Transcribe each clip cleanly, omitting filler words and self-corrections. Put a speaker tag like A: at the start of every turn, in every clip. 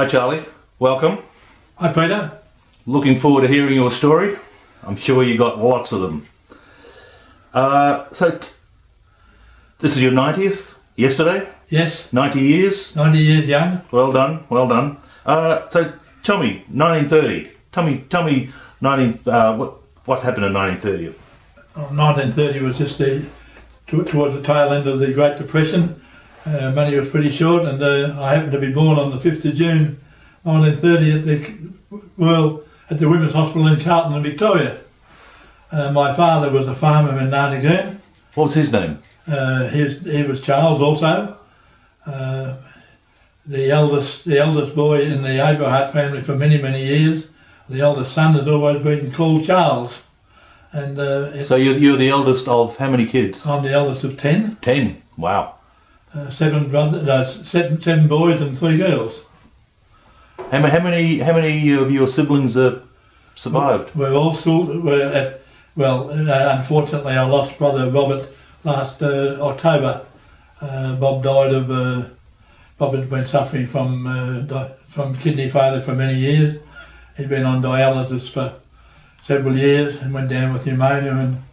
A: Charlie, welcome.
B: Hi Peter.
A: Looking forward to hearing your story. I'm sure you got lots of them. This is your 90th, yesterday?
B: Yes.
A: 90 years?
B: 90 years young.
A: Well done, well done. So tell me, 1930, tell me what happened in 1930?
B: 1930 was just towards the tail end of the Great Depression. Money was pretty short, and I happened to be born on the 5th of June 1930 at the Women's Hospital in Carlton in Victoria. My father was a farmer in Narnagoon.
A: What was his name?
B: He was Charles also. The eldest boy in the ABREHART family for many, many years. The eldest son has always been called Charles. And
A: so you're the eldest of how many kids?
B: I'm the eldest of 10.
A: 10, wow.
B: 7 boys and 3 girls.
A: How many of your siblings survived?
B: We're all still. Unfortunately, I lost brother Robert last October. Bob died of. Bob had been suffering from kidney failure for many years. He'd been on dialysis for several years and went down with pneumonia and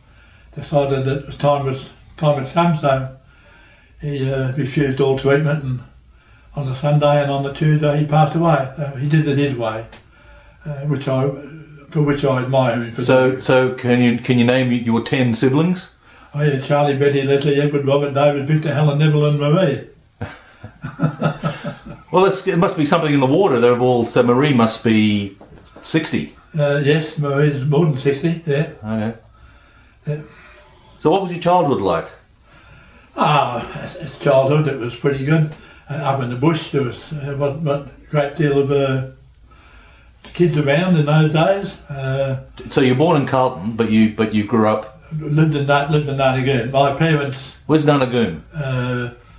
B: decided that time had come. So he refused all treatment, and on the Sunday and on the Tuesday he passed away. So he did it his way, for which I admire him for.
A: So can you name your 10 siblings?
B: Oh yeah, Charlie, Betty, Leslie, Edward, Robert, David, Victor, Helen, Neville and Marie.
A: Well, it must be something in the water. So Marie must be 60.
B: Yes, Marie's more than 60, yeah.
A: Okay.
B: Yeah.
A: So what was your childhood like?
B: As childhood it was pretty good. Up in the bush there was a great deal of kids around in those days.
A: So you're born in Carlton, but you grew up?
B: Lived in Narnagoon. My parents...
A: Where's Narnagoon?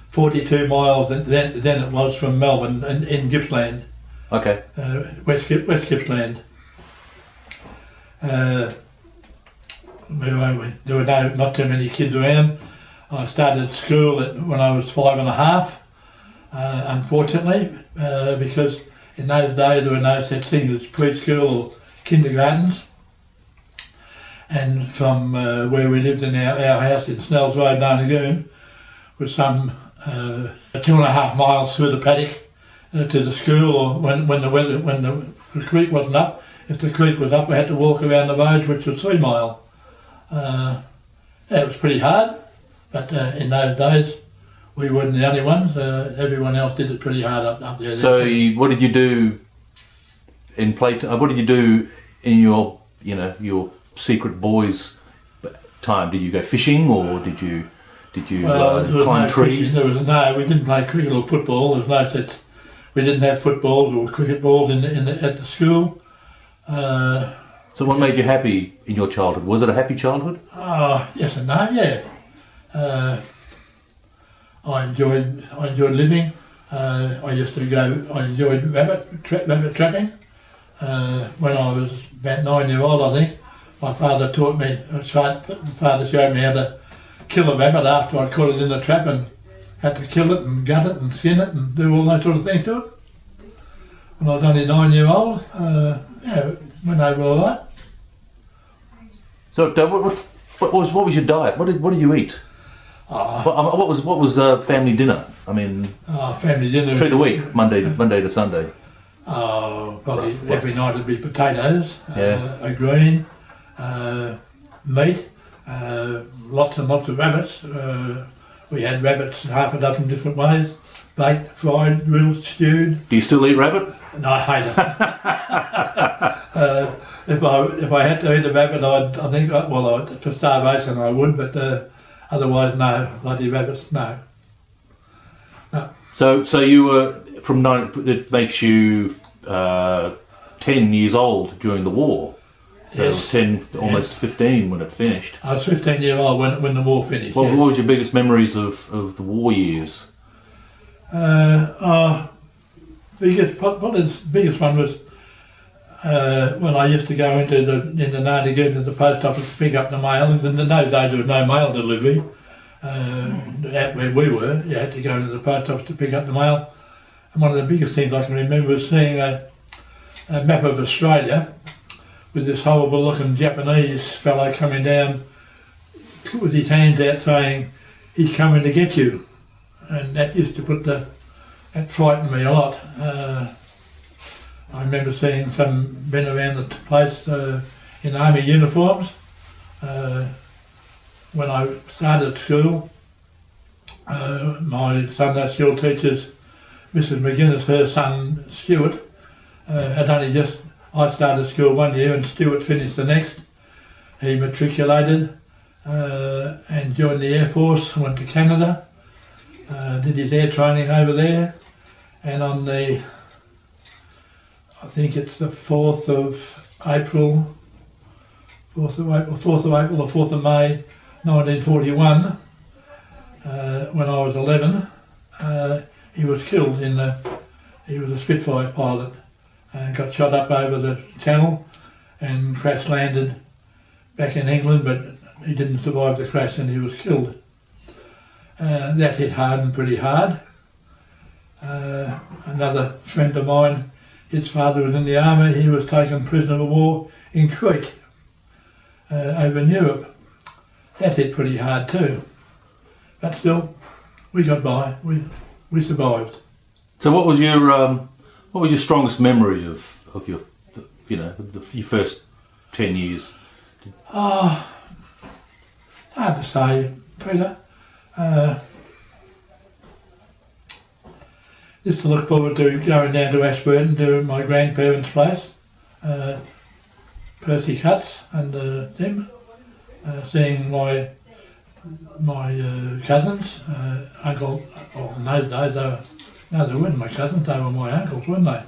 B: 42 miles then it was from Melbourne in Gippsland.
A: Okay.
B: West Gippsland. There were not too many kids around. I started school when I was 5 and a half, unfortunately, because in those days there were no such things as preschool or kindergartens. And from where we lived in our house in Snells Road, Narnagoon, was some 2.5 miles through the paddock to the school, or when the creek wasn't up. If the creek was up, we had to walk around the roads, which was 3 mile. It was pretty hard, but in those days we weren't the only ones. Everyone else did it pretty hard up there.
A: So what did you do in playtime? What did you do in your secret boys time? Did you go fishing, or did you climb trees?
B: We didn't play cricket or football. There was no such. We didn't have footballs or cricket balls at the school.
A: So what made you happy in your childhood? Was it a happy childhood?
B: Yes and no. Yeah. I enjoyed living. I enjoyed rabbit trapping. When I was about 9 years old, I think, my father taught me. Father showed me how to kill a rabbit after I'd caught it in the trap, and had to kill it and gut it and skin it and do all that sort of thing to it. When I was only 9 years old, it went over all right.
A: So what was your diet? What did you eat? What was family dinner? I mean,
B: family dinner
A: through the week, Monday to Sunday.
B: Probably every night it'd be potatoes,
A: Yeah.
B: a green, meat, lots and lots of rabbits. We had rabbits half a dozen different ways: baked, fried, grilled, stewed.
A: Do you still eat rabbit?
B: No, I hate it. If I had to eat a rabbit, for starvation I would, but otherwise no. Bloody rabbits, no.
A: So you were from 9. It makes you 10 years old during the war. So
B: Yes.
A: 10, almost 15 when it finished.
B: I was 15 years old when the war finished.
A: What was your biggest memories of the war years?
B: Probably the biggest one was when I used to go into Narnagoon to the post office to pick up the mail. In those days there was no mail delivery. Out where we were, you had to go into the post office to pick up the mail. And one of the biggest things I can remember was seeing a map of Australia with this horrible looking Japanese fellow coming down with his hands out saying, "He's coming to get you." And that used to that frightened me a lot. I remember seeing some men around the place in army uniforms. When I started school, my Sunday school teachers, Mrs McGuinness, her son Stuart, had only just, I started school one year and Stuart finished the next. He matriculated and joined the Air Force, went to Canada, did his air training over there, and on the, I think it's the 4th of April or 4th of May 1941, when I was 11, he was killed he was a Spitfire pilot and got shot up over the channel and crash landed back in England, but he didn't survive the crash and he was killed. That hit hard and pretty hard. Another friend of mine, his father was in the army, he was taken prisoner of war in Crete over in Europe. That hit pretty hard too. But still, we got by, we survived.
A: So what was your strongest memory of your, your first 10 years?
B: Oh, it's hard to say, Peter. Just to look forward to going down to Ashburton to my grandparents' place, Percy Cutts and them, seeing my cousins, uncle. Well, in those days they weren't my cousins; they were my uncles, weren't they?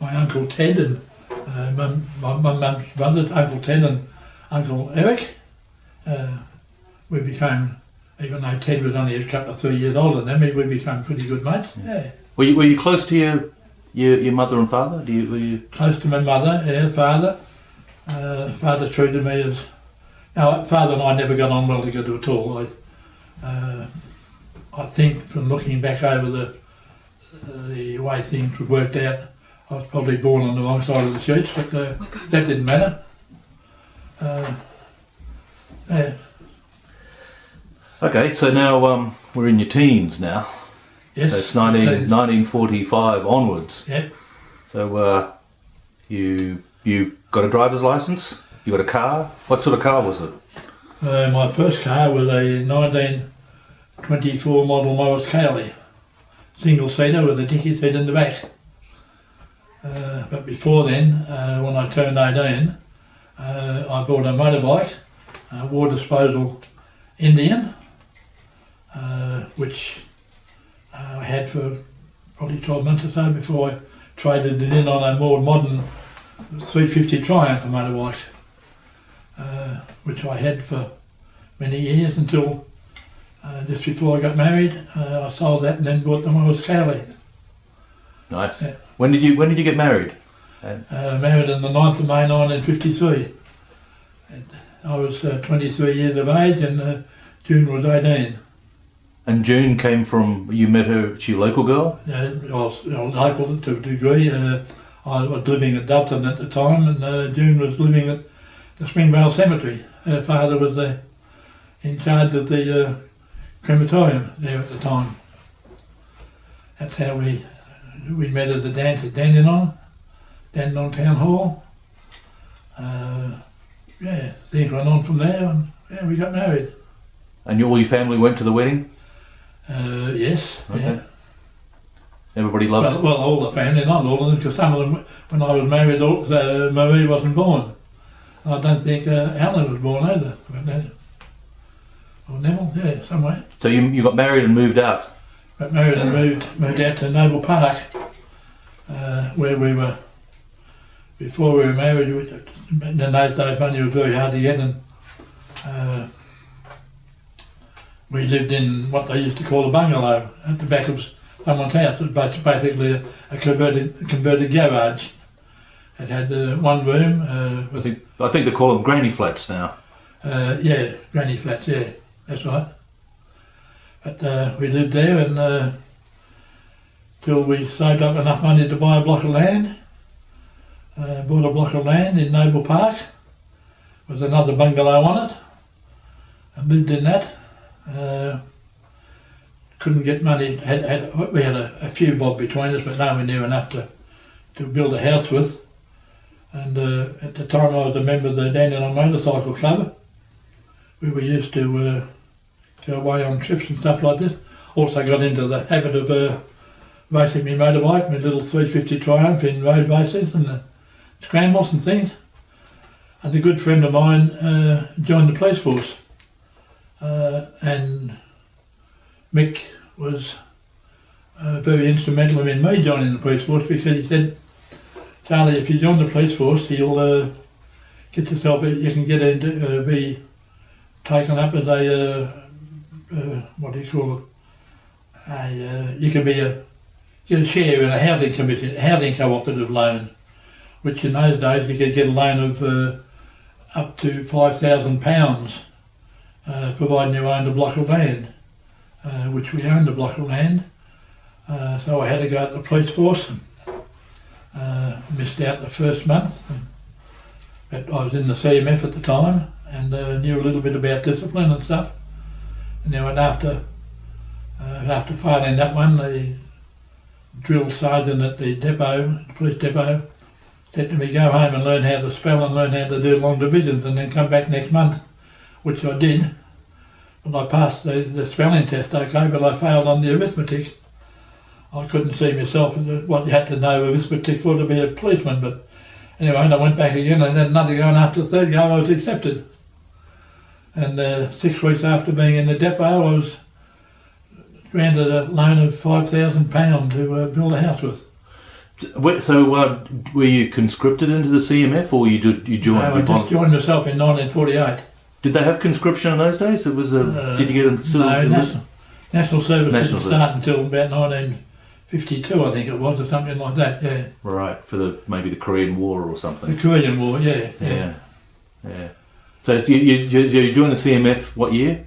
B: My uncle Ted and my mum's brothers, Uncle Ted and Uncle Eric. We became, even though Ted was only a couple of 3 years older than me, we became pretty good mates. Yeah.
A: Were you close to your mother and father? Were you
B: close to my mother? Yeah, father. Father treated me as. Now, father and I never got on well together at all. I think from looking back over the way things were worked out, I was probably born on the wrong side of the sheets, but that didn't matter. Yeah.
A: Okay, so now we're in your teens now.
B: Yes.
A: So it's 1945 onwards.
B: Yep.
A: So you got a driver's license? You got a car? What sort of car was it?
B: My first car was a 1924 model Morris Cowley, single seater with a dicky seat in the back. But before then, when I turned 18, I bought a motorbike, a water disposal Indian, which I had for probably 12 months or so before I traded it in on a more modern 350 Triumph motorbike, which I had for many years until just before I got married. I sold that and then bought the Morris Cowley.
A: Nice. Yeah. When did you get married?
B: Married on the 9th of May 1953. I was 23 years of age and June was 18.
A: And June came from, you met her, she a local girl?
B: I was local to a degree. I was living at Doveton at the time and June was living at the Springvale Cemetery. Her father was in charge of the crematorium there at the time. That's how we met at the dance at Dandenong Town Hall. Yeah, things went on from there and yeah, we got married.
A: And all your family went to the wedding?
B: Yes, okay. Yeah.
A: Everybody loved it?
B: Well, all the family, not all of them, because some of them, when I was married, Marie wasn't born. I don't think Alan was born either. Or Neville, yeah, somewhere.
A: So you got married and moved out?
B: Got married and moved out to Noble Park, where we were, before we were married, in those days money was very hard to get, and we lived in what they used to call a bungalow at the back of someone's house. It was basically a converted garage. It had one room.
A: I think they call them granny flats now.
B: Yeah, granny flats, yeah, that's right. But we lived there and till we saved up enough money to buy a block of land. Bought a block of land in Noble Park with another bungalow on it and lived in that. Couldn't get money, we had a few bob between us, but nowhere near enough to build a house with. And at the time I was a member of the Dandelion Motorcycle Club, where we used to go away on trips and stuff like this. Also got into the habit of racing my motorbike, my little 350 Triumph in road races and the scrambles and things. And a good friend of mine joined the police force, and Mick was very instrumental in me joining the police force, because he said, Charlie, if you join the police force, you'll get yourself, you can get into, be taken up as a, what do you call it, you can be get a share in a housing commission, housing cooperative loan, which in those days you could get a loan of up to £5,000, providing you owned a block of land, which we owned a block of land. So I had to go to the police force. Missed out the first month, but I was in the CMF at the time and knew a little bit about discipline and stuff. And then after failing that one, the drill sergeant at the depot, the police depot, said to me, go home and learn how to spell and learn how to do long divisions and then come back next month, which I did. But I passed the spelling test okay, but I failed on the arithmetic. I couldn't see myself what you had to know arithmetic for to be a policeman, but anyway, I went back again and had another go, and after the third go I was accepted. And 6 weeks after being in the depot I was granted a loan of £5,000 to build a house with.
A: So were you conscripted into the CMF, or you joined?
B: No, I just joined myself in 1948.
A: Did they have conscription in those days? It was did you get a
B: National service didn't start until about 1952, I think it was, or something like that. Yeah.
A: Right, for maybe the Korean War or something.
B: The Korean War, yeah. So
A: you joined the CMF what year?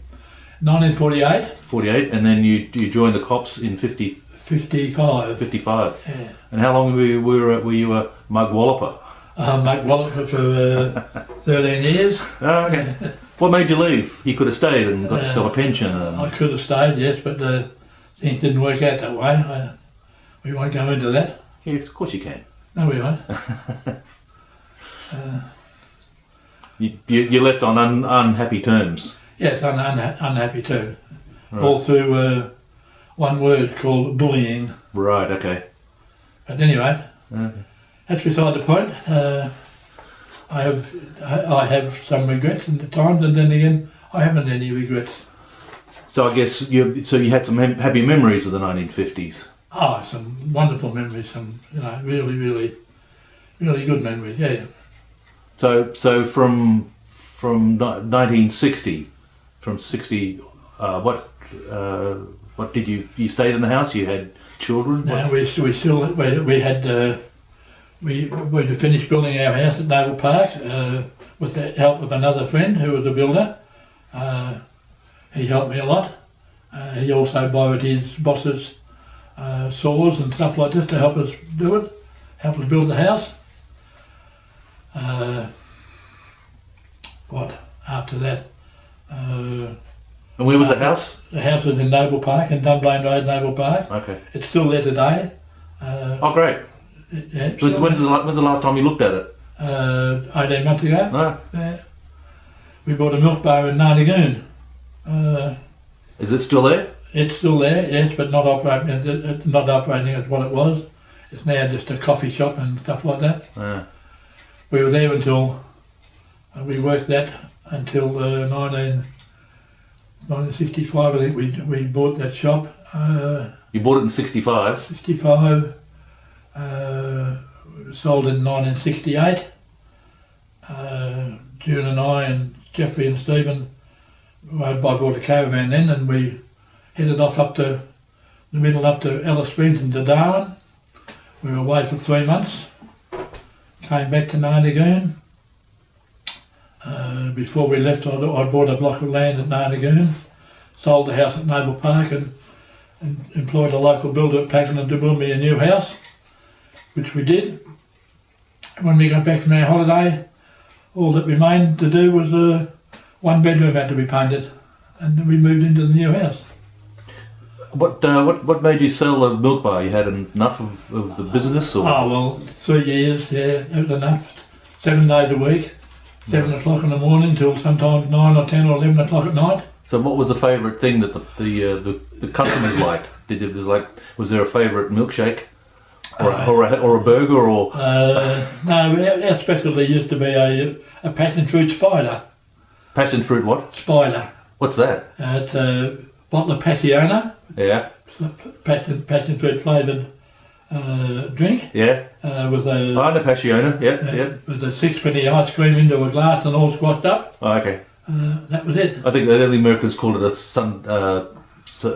B: 1948.
A: 48, and then you joined the cops in
B: 55.
A: 55.
B: Yeah.
A: And how long were you a mug walloper?
B: Mug walloper for 13 years.
A: Oh, okay. What made you leave? You could have stayed and got yourself a pension.
B: I could have stayed, yes, but things didn't work out that way. We won't go into that.
A: Yeah, of course you can.
B: No, we won't.
A: You left on unhappy terms.
B: Yes, unhappy terms.
A: Right.
B: All through one word called bullying.
A: Right, okay.
B: But anyway, that's beside the point. I have some regrets in the times, and then again, I haven't any regrets.
A: So I guess you had some happy memories of the 1950s.
B: Oh, some wonderful memories, some really, really, really good memories. Yeah.
A: So from 1960, from 60, what did you stayed in the house? You had children?
B: No, we finished building our house at Noble Park with the help of another friend who was a builder. He helped me a lot. He also borrowed his boss's saws and stuff like this to help us do it, help us build the house. After that?
A: And where was the house?
B: The house was in Noble Park, in Dunblane Road, Noble Park.
A: Okay.
B: It's still there today.
A: Oh, great.
B: Yeah,
A: so when's the last time you looked at it?
B: 18 months ago.
A: No.
B: Yeah. We bought a milk bar in Narnagoon.
A: Is it still there?
B: It's still there, yes, but not operating. It's not operating as what it was. It's now just a coffee shop and stuff like that. We were there until we worked that until 1965. I think we bought that shop.
A: You bought it in 65.
B: 65. Sold in 1968. June and I and Jeffrey and Stephen, I bought a caravan then, and we headed off up to the middle, up to Alice Springs and to Darwin. We were away for 3 months. Came back to Narnagoon. Before we left, I bought a block of land at Narnagoon, sold the house at Noble Park, and and employed a local builder at Pakenham to build me a new house, which we did. When we got back from our holiday, all that remained to do was one bedroom had to be painted, and we moved into the new house.
A: What made you sell the milk bar? You had enough of the business, or?
B: Oh well, 3 years, yeah, it was enough. 7 days a week, 7 o'clock in the morning till sometimes 9 or 10 or 11 o'clock at night.
A: So what was the favourite thing that the customers liked? Was there a favourite milkshake, or a burger, or?
B: No, our specialty used to be a passion fruit spider.
A: Passion fruit what?
B: Spider.
A: What's that?
B: It's a bottle of Passiona.
A: Yeah.
B: Passion fruit flavoured drink.
A: Yeah.
B: With a.
A: I know Passiona. Yeah.
B: With a 6-penny ice cream into a glass and all squashed up.
A: Oh, okay.
B: That was it.
A: I think the Americans called it a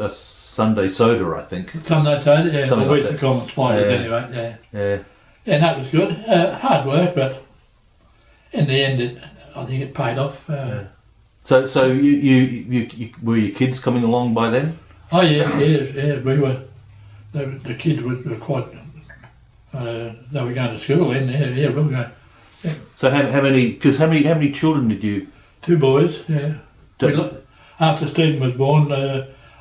A: Sunday soda, I think.
B: Sunday soda, yeah.
A: Something
B: We
A: like
B: used to
A: that.
B: call them spiders anyway, yeah.
A: Yeah.
B: Yeah, and that was good. Hard work, but in the end, I think it paid off.
A: So you were your kids coming along by then?
B: Oh yeah, we were. The kids were quite. They were going to school then. Yeah, we were going. Yeah.
A: So how many children did you?
B: 2 boys. Yeah. After Stephen was born,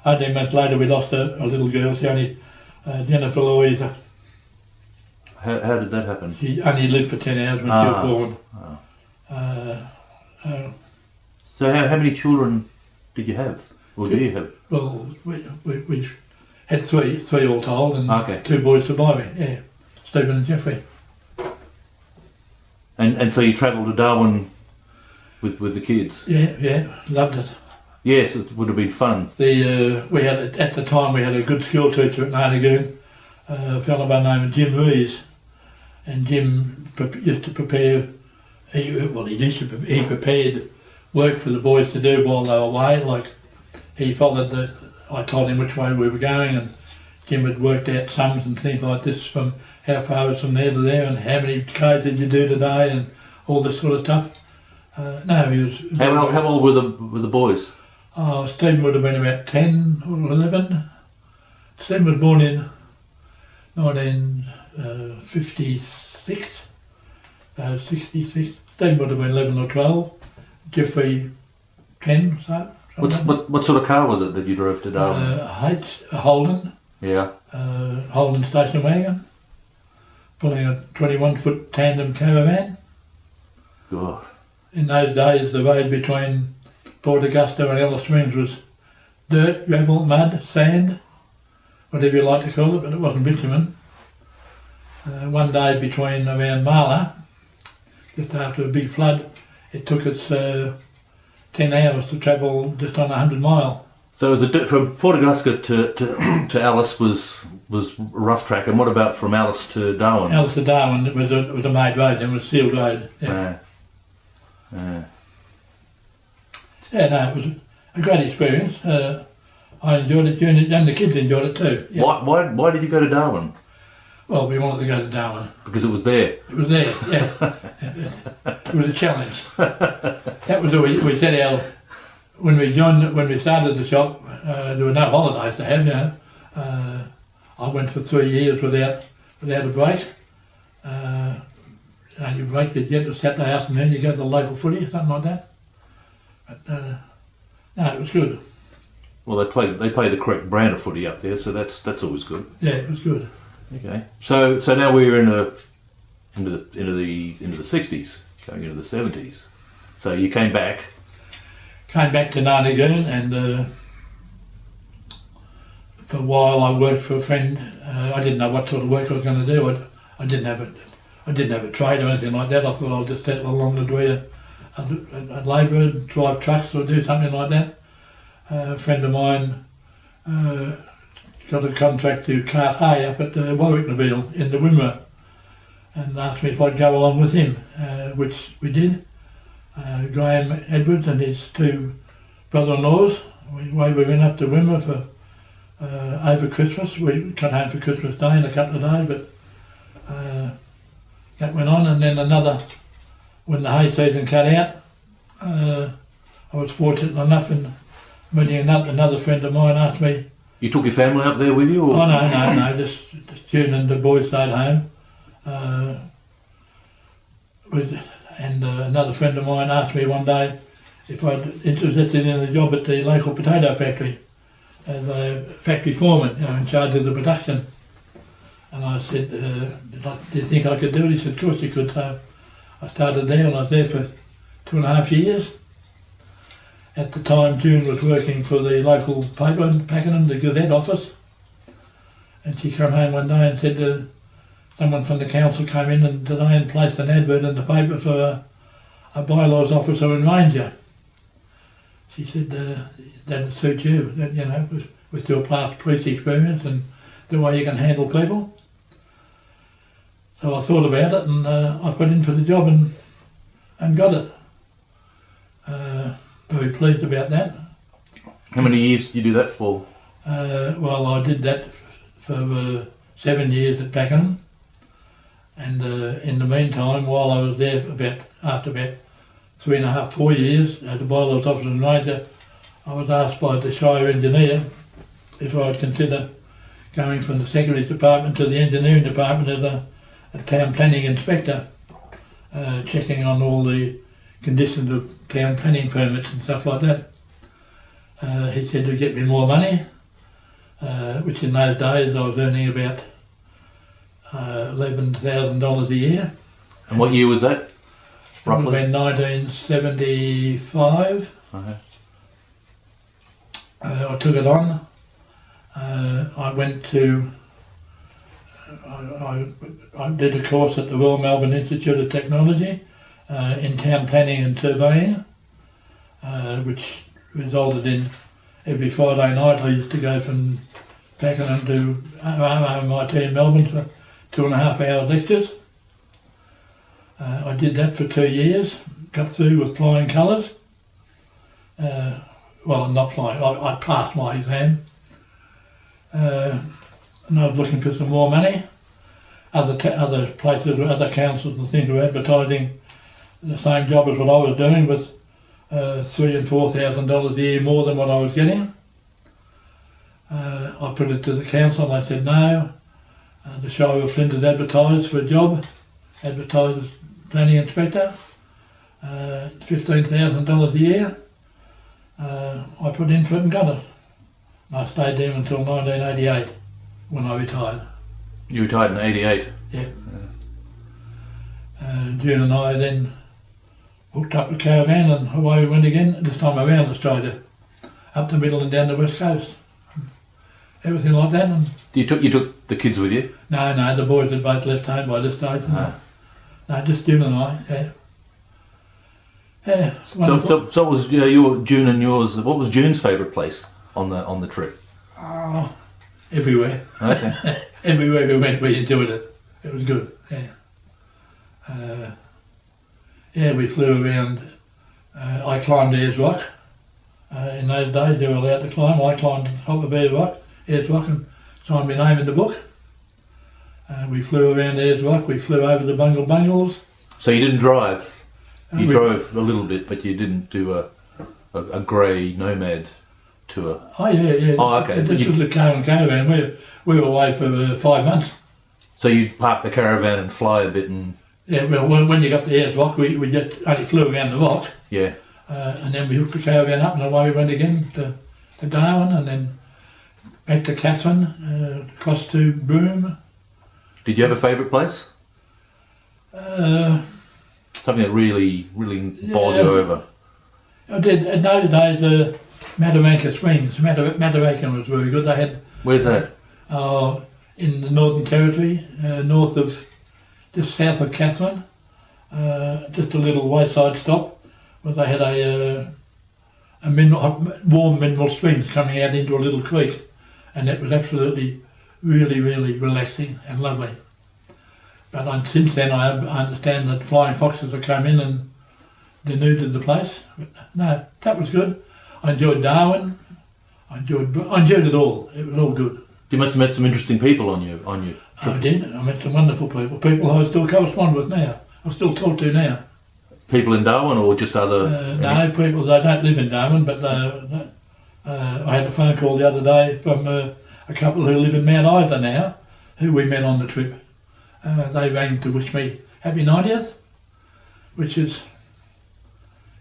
B: 18 months later, we lost a little girl. She only Jennifer Louisa.
A: How did that happen?
B: She only lived for 10 hours when she was born.
A: So how many children did you have, or do you have?
B: Well, we had three all told, and 2 boys surviving. Yeah, Stephen and Jeffrey.
A: And so you travelled to Darwin with the kids?
B: Yeah, loved it.
A: Yes, it would have been fun.
B: We had at the time we had a good school teacher at Narnagoon, a fellow by the name of Jim Rees, and Jim used to prepare. He prepared work for the boys to do while they were away. Like he followed I told him which way we were going, and Jim had worked out sums and things like this, from how far was from there to there, and how many k's did you do today, and all this sort of stuff. No, he was.
A: How old were the boys?
B: Oh, Stephen would have been about 10 or 11. Stephen was born in 1956. 66. Stephen would have been 11 or 12. Jeffrey 10. So.
A: What sort of car was it that you drove to Darwin?
B: A Holden.
A: Yeah.
B: Holden station wagon, pulling a 21-foot tandem caravan.
A: God.
B: In those days, the road between Port Augusta and Alice Springs was dirt, gravel, mud, sand, whatever you like to call it, but it wasn't bitumen. One day around Marla, just after a big flood, it took us 10 hours to travel just on 100 mile.
A: So from Port Augusta to Alice was rough track, and what about from Alice to Darwin?
B: Alice to Darwin, it was a made road, it was a sealed road. Yeah. Yeah, no, it was a great experience. I enjoyed it, and the kids enjoyed it too. Yeah.
A: Why did you go to Darwin?
B: Well, we wanted to go to Darwin.
A: Because it was there?
B: It was there, yeah. It was a challenge. That was what we set when we started the shop, there were no holidays to have, you know. I went for 3 years without a break. You break, you get to Saturday afternoon, you go to the local footy or something like that. But no, it was good.
A: Well, they play the correct brand of footy up there, so that's always good.
B: Yeah, it was good.
A: Okay, so now we're into the 60s, going into the 70s. So you came back.
B: Came back to Narnagoon, and for a while I worked for a friend. I didn't know what sort of work I was going to do. I didn't have a trade or anything like that. I thought I'd just settle along to do a labourer, drive trucks or do something like that. A friend of mine got a contract to cart hay up at Warwicknaville in the Wimmera, and asked me if I'd go along with him, which we did. Graham Edwards and his 2 brother-in-laws. We went up to Wimmera for over Christmas. We got home for Christmas Day in a couple of days, but that went on. And then when the hay season cut out, I was fortunate enough in meeting another friend of mine asked me
A: You took your family up there with you? Or?
B: Oh no, just June and the boys stayed home. Another friend of mine asked me one day if I'd interested in a job at the local potato factory as a factory foreman, in charge of the production. And I said, do you think I could do it? He said, of course you could. So I started there, and I was there for 2.5 years. At the time, June was working for the local paper in Pakenham, the Gazette office. And she came home one day and said someone from the council came in today and placed an advert in the paper for a bylaws officer in Ranger. She said, that'd suit you, with your past police experience and the way you can handle people. So I thought about it, and I put in for the job and got it. Very pleased about that.
A: How many years did you do that for?
B: Well, I did that for 7 years at Pakenham, and in the meantime, while I was there after about 3.5, 4 years as a bylaws officer and ranger, I was asked by the Shire engineer if I'd consider going from the Secretary's Department to the Engineering Department as a town planning inspector, checking on all the conditions of town planning permits and stuff like that. He said to get me more money, which in those days I was earning about $11,000 a year.
A: And what year was that, roughly?
B: It would have been 1975.
A: Okay.
B: I took it on. I went to, I did a course at the Royal Melbourne Institute of Technology in town planning and surveying, which resulted in every Friday night I used to go from Pakenham to RMIT in Melbourne for 2.5 hour lectures. I did that for 2 years, got through with flying colours. Well, not flying, I passed my exam. And I was looking for some more money. Other places, other councils and things were advertising the same job as what I was doing with $3,000 and $4,000 a year more than what I was getting. I put it to the council and they said no. The Shire of Flinders advertised for a job, advertised as planning inspector, $15,000 a year. I put in for it and got it. I stayed there until 1988 when I retired.
A: You retired in 88?
B: Yeah. June and I then hooked up a caravan and away we went again, this time around Australia, up the middle and down the west coast. Everything like that. And
A: You took the kids with you?
B: no, the boys had both left home by this stage. No, just June and I, yeah. Yeah, it's wonderful.
A: So what was your June and yours? What was June's favourite place on the trip?
B: Oh, everywhere.
A: Okay.
B: Everywhere we went, we enjoyed it. It was good. Yeah. We flew around. I climbed Ayers Rock. In those days, they were allowed to climb. I climbed to the top of Ayers Rock, and signed my name in the book. We flew around Ayers Rock. We flew over the Bungles.
A: So you didn't drive. You drove a little bit, but you didn't do a grey nomad tour.
B: Oh yeah.
A: Oh, okay.
B: This was a car and caravan. We were away for 5 months.
A: So you'd park the caravan and fly a bit and...
B: Yeah, well, when you got to Ayers Rock, we just only flew around the rock.
A: Yeah.
B: And then we hooked the caravan up and away we went again to Darwin and then back to Katherine, across to Broome.
A: Did you have a favourite place? Something that really bowled you over?
B: I did. In those days, Mataranka Springs. Mataranka was very good. They had...
A: Where's that?
B: In the Northern Territory, north of, just south of Katherine. Just a little wayside stop where they had a warm mineral springs coming out into a little creek, and it was absolutely really relaxing and lovely. But since then I understand that flying foxes have come in and denuded the place. But no, that was good. I enjoyed Darwin. I enjoyed it all. It was all good.
A: You must have met some interesting people on your trip.
B: I did. I met some wonderful people. People I still correspond with now. I still talk to now.
A: People in Darwin or just other...
B: No, people, they don't live in Darwin, but I had a phone call the other day from a couple who live in Mount Isa now, who we met on the trip. They rang to wish me happy 90th, which is,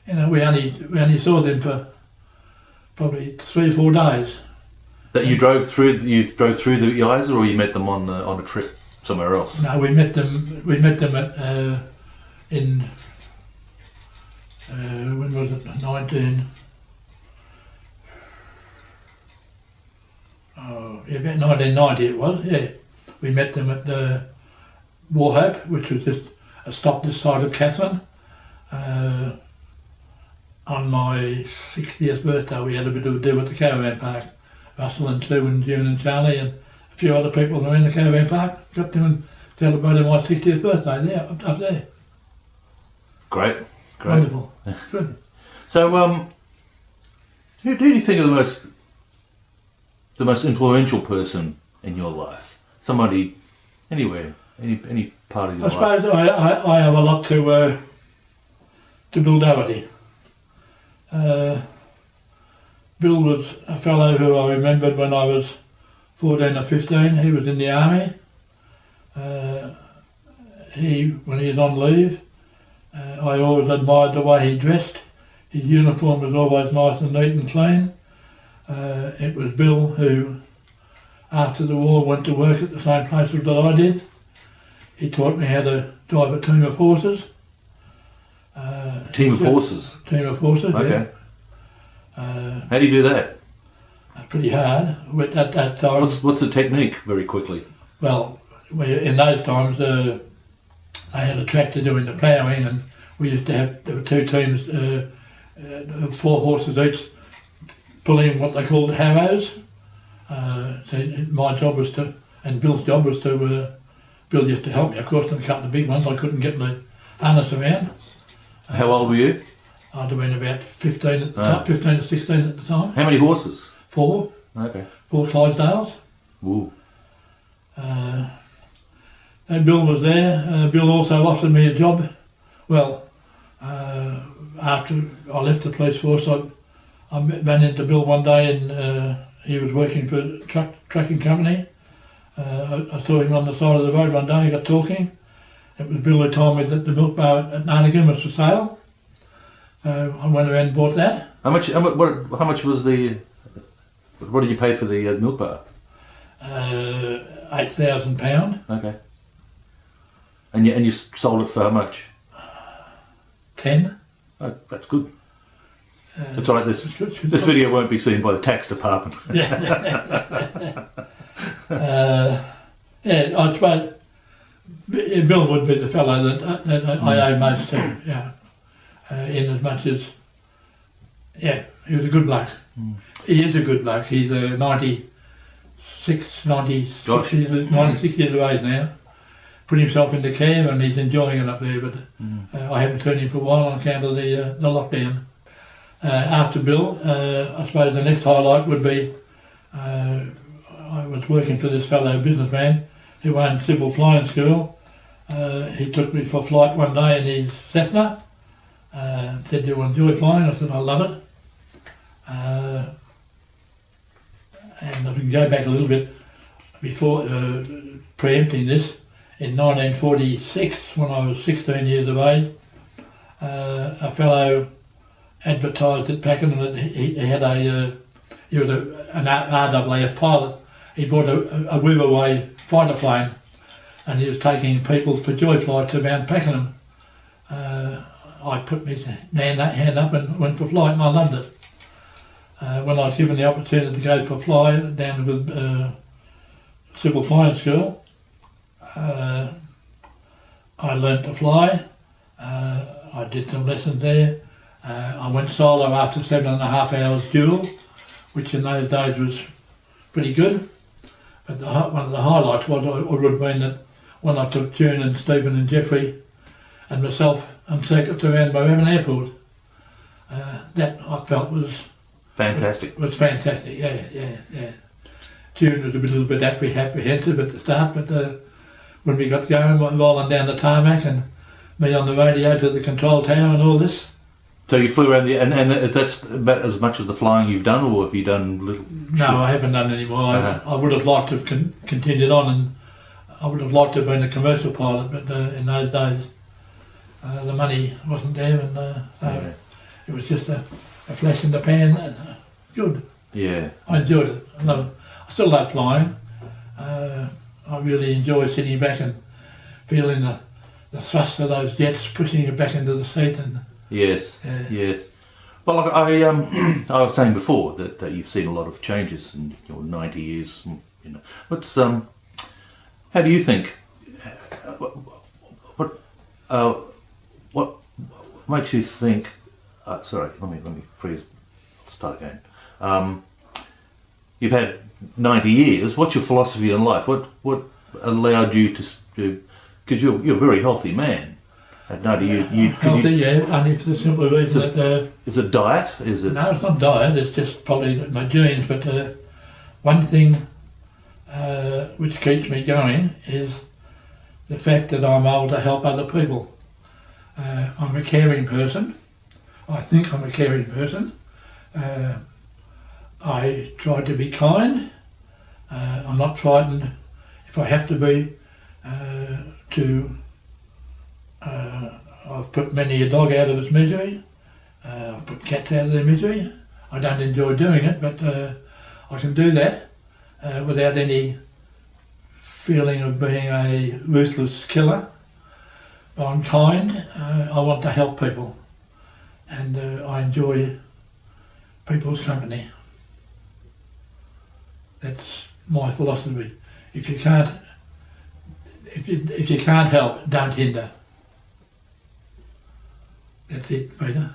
B: you know, we only saw them for probably 3 or 4 days.
A: That you drove through the Isa, or you met them on a trip somewhere else?
B: No, we met them at in when was it? About 1990 it was. Yeah, we met them at the Warhope, which was just a stop this side of Catherine. On my 60th birthday, we had a bit of a deal at the caravan park. Russell and Sue and June and Charlie and a few other people who were in the caravan park got to and celebrated my 60th birthday there, up there.
A: Great.
B: Wonderful. Good.
A: So, who do you think are the most influential person in your life? Somebody, anywhere, any part of your life?
B: I suppose I have a lot to Bill Doherty. Bill was a fellow who I remembered when I was 14 or 15. He was in the army. When he was on leave, I always admired the way he dressed. His uniform was always nice and neat and clean. It was Bill who, after the war, went to work at the same places that I did. He taught me how to drive a team of horses.
A: Team of horses?
B: Team of horses,
A: okay.
B: Yeah.
A: How do you do that?
B: Pretty hard. At that time.
A: What's the technique, very quickly?
B: Well, in those times, they had a tractor doing the ploughing, and we used to have 2 teams, 4 horses each, pulling what they called harrows. So my job was to, and Bill's job was to, Bill used to help me, of course, and cut the big ones. I couldn't get my harness around.
A: How old were you?
B: I'd have been about 15 at the time, 15 or 16 at the time.
A: How many horses?
B: 4.
A: Okay.
B: 4 Clydesdales.
A: Ooh.
B: And Bill was there. Bill also offered me a job. Well, after I left the police force, I ran into Bill one day, and he was working for a trucking company. I saw him on the side of the road one day. He got talking. It was Bill who told me that the milk bar at Narnagun was for sale. So I went around and bought that.
A: How much was the? What did you pay for the milk bar?
B: £8,000.
A: Okay. And you sold it for how much?
B: 10.
A: Oh, that's good. That's all right. This video won't be seen by the tax department.
B: Yeah, I suppose Bill would be the fellow that I owe most to. Yeah. In as much as, yeah, he was a good bloke. He is a good bloke. He's 96 years of age now. Put himself into care, and he's enjoying it up there, but I haven't seen him for a while on account of the lockdown. After Bill, I suppose the next highlight would be I was working for this fellow businessman who owned Civil Flying School. He took me for a flight one day in his Cessna. Said, "Do you enjoy flying?" I said, "I love it." And if we can go back a little bit before, preempting this, in 1946, when I was 16 years of age, a fellow advertised at Pakenham that he was an RAAF pilot. He bought a Weaverway fighter plane, and he was taking people for joy flights around Pakenham. I put my hand up and went for flight, and I loved it. When I was given the opportunity to go for fly down to the Civil Flying School, I learnt to fly. I did some lessons there. I went solo after 7.5 hours dual, which in those days was pretty good. But one of the highlights would have been that when I took June and Stephen and Jeffrey and myself on circuits around Moorabbin Airport, that I felt was
A: fantastic.
B: Was fantastic, yeah. June was a little bit apprehensive at the start, but when we got going, rolling down the tarmac and me on the radio to the control tower and all this,
A: So you flew around and that's about as much as the flying you've done, or have you done little?
B: No, I haven't done any more. I would have liked to have continued on, and I would have liked to have been a commercial pilot, but in those days the money wasn't there, and so it was just a flash in the pan. And, good.
A: Yeah.
B: I enjoyed it. I still love flying. I really enjoy sitting back and feeling the thrust of those jets pushing you back into the seat. And
A: yes. Well, like I was saying before that you've seen a lot of changes in your 90 years. You know, how do you think? What makes you think? Sorry, let me please start again. You've had 90 years. What's your philosophy in life? What allowed you to? Because you're a very healthy man. At 90,
B: healthy, only for the simple reason that...
A: is it diet? Is it?
B: No, it's not diet, it's just probably my genes, but one thing which keeps me going is the fact that I'm able to help other people. I'm a caring person. I think I'm a caring person. I try to be kind. I'm not frightened, if I have to be, I've put many a dog out of its misery. I've put cats out of their misery. I don't enjoy doing it, but I can do that without any feeling of being a ruthless killer. But I'm kind. I want to help people, and I enjoy people's company. That's my philosophy. If you can't help, don't hinder. That's it, Peter.